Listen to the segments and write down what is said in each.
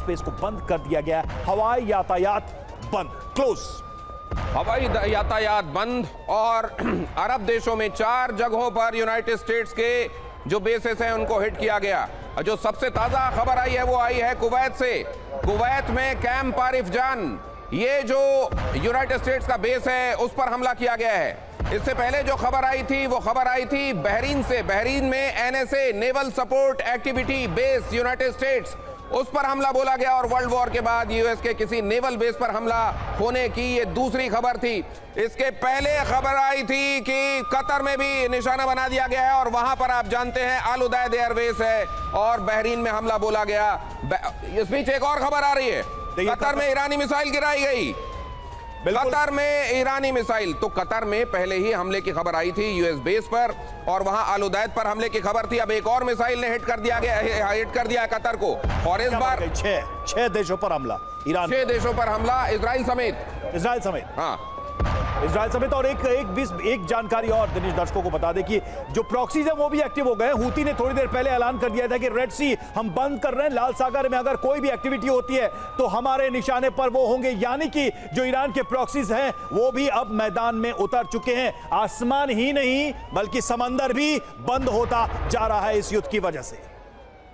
Space को बंद कर दिया गया। हवाई यातायात बंद, क्लोज। हवाई यातायात बंद और अरब देशों में 4 जगहों पर यूनाइटेड स्टेट्स के जो बेसेस हैं उनको हिट किया गया। जो सबसे ताजा खबर आई है वो आई है कुवैत से। कुवैत में कैंप आरिफ जान, ये जो यूनाइटेड स्टेट्स का बेस है उस पर हमला किया गया है। इससे पहले जो खबर आई थी वो खबर आई थी बहरीन से। बहरीन में NSA naval support activity base United states, उस पर हमला बोला गया और वर्ल्ड वॉर के बाद यूएस के किसी नेवल बेस पर हमला होने की ये दूसरी खबर थी। इसके पहले खबर आई थी कि कतर में भी निशाना बना दिया गया है और वहां पर आप जानते हैं अल उदैद एयरबेस है और बहरीन में हमला बोला गया। इस बीच एक और खबर आ रही है, कतर में ईरानी मिसाइल गिराई गई। कतर में ईरानी मिसाइल, तो कतर में पहले ही हमले की खबर आई थी यूएस बेस पर और वहां अल उदैद पर हमले की खबर थी। अब एक और मिसाइल ने हिट कर दिया कतर को और इस बार 6 देशों पर हमला, ईरान 6 देशों पर हमला, इजराइल समेत। हाँ, इजराइल समेत। और एक जानकारी और दिनेश दर्शकों को बता दें कि जो प्रॉक्सीज है वो भी एक्टिव हो गए। हूती ने थोड़ी देर पहले ऐलान कर दिया था कि रेड सी हम बंद कर रहे हैं, लाल सागर में अगर कोई भी एक्टिविटी होती है तो हमारे निशाने पर वो होंगे। यानी कि जो ईरान के प्रॉक्सीज हैं वो भी अब मैदान में उतर चुके हैं। आसमान ही नहीं बल्कि समंदर भी बंद होता जा रहा है इस युद्ध की वजह से।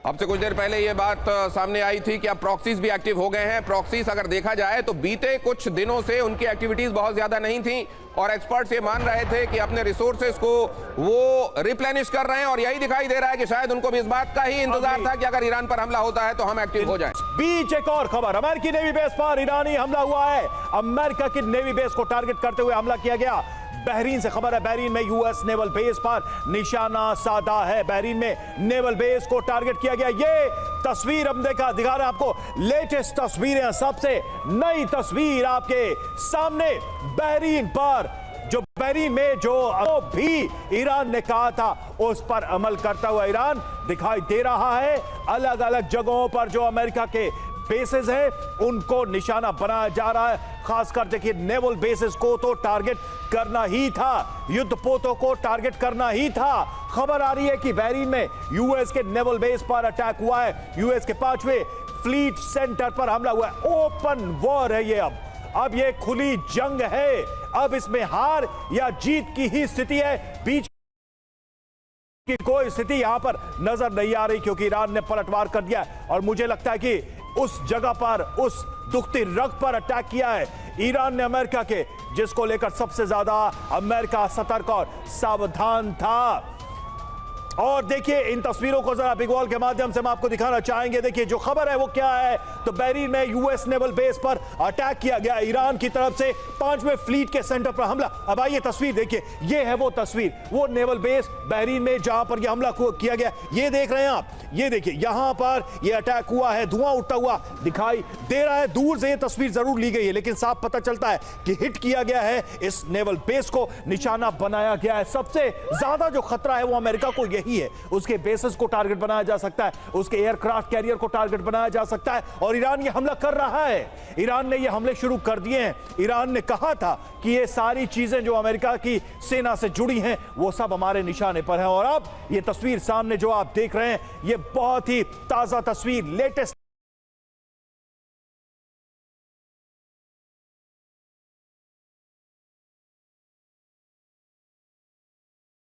अब से कुछ देर पहले ये बात सामने आई थी कि अब प्रॉक्सीज भी एक्टिव हो गए हैं। प्रॉक्सीज अगर देखा जाए तो बीते कुछ दिनों से उनकी एक्टिविटीज बहुत ज्यादा नहीं थी और एक्सपर्ट्स ये मान रहे थे कि अपने रिसोर्सेज को वो रिप्लेनिश कर रहे हैं और यही दिखाई दे रहा है कि शायद उनको भी इस बात का ही इंतजार था कि अगर ईरान पर हमला होता है तो हम एक्टिव हो जाएं। बीच एक और खबर, अमेरिकी नेवी बेस पर ईरानी हमला हुआ है। अमेरिका की नेवी बेस को टारगेट करते हुए हमला किया गया। बहरीन से खबर है, बहरीन में यूएस नेवल बेस पर निशाना साधा है। बहरीन में नेवल बेस को टारगेट किया गया। ये तस्वीर हम दिखा रहे हैं आपको, लेटेस्ट तस्वीरें, सबसे नई तस्वीर आपके सामने। बहरीन पर जो बहरीन में जो भी ईरान ने कहा था उस पर अमल करता हुआ ईरान दिखाई दे रहा है। अलग अलग जगहों पर जो अमेरिका के बेसेस हैं उनको निशाना बनाया जा रहा है। खासकर देखिए नेवल बेसेस को तो टारगेट करना ही था, युद्धपोतों को टारगेट करना ही था। खबर आ रही है कि बहरीन में यूएस के नेवल बेस पर अटैक हुआ है। यूएस के 5वें फ्लीट सेंटर पर हमला हुआ है। ओपन वॉर है ये, अब ये खुली जंग है। अब इसमें हार या जीत की ही स्थिति है, बीच की कोई स्थिति यहां पर नजर नहीं आ रही क्योंकि ईरान ने पलटवार कर दिया और मुझे लगता है कि उस जगह पर, उस दुखती रग पर अटैक किया है ईरान ने अमेरिका के, जिसको लेकर सबसे ज्यादा अमेरिका सतर्क और सावधान था। और देखिए इन तस्वीरों को जरा बिग वॉल के माध्यम से हम आपको दिखाना चाहेंगे। देखिए जो खबर है वो क्या है, तो बहरीन में यूएस नेवल बेस पर अटैक किया गया ईरान की तरफ से, 5वें फ्लीट के सेंटर पर हमला। अब आइए तस्वीर देखिए, ये है वो तस्वीर, वो नेवल बेस बहरीन में जहां पर ये हमला किया गया। ये देख रहे हैं आप, ये देखिए यहां पर ये अटैक हुआ है, धुआं उठता हुआ दिखाई दे रहा है। दूर से ये तस्वीर जरूर ली गई है लेकिन साफ पता चलता है कि हिट किया गया है, इस नेवल बेस को निशाना बनाया गया है। सबसे ज्यादा जो खतरा है वो अमेरिका को ही है, उसके बेसेस को टारगेट बनाया जा सकता है, उसके एयरक्राफ्ट कैरियर को टारगेट बनाया जा सकता है और ईरान ये हमला कर रहा है। ईरान ने ये हमले शुरू कर दिए हैं। ईरान ने कहा था कि ये सारी चीजें जो अमेरिका की सेना से जुड़ी हैं वो सब हमारे निशाने पर हैं और अब ये तस्वीर सामने जो आप देख रहे हैं ये बहुत ही ताजा तस्वीर, लेटेस्ट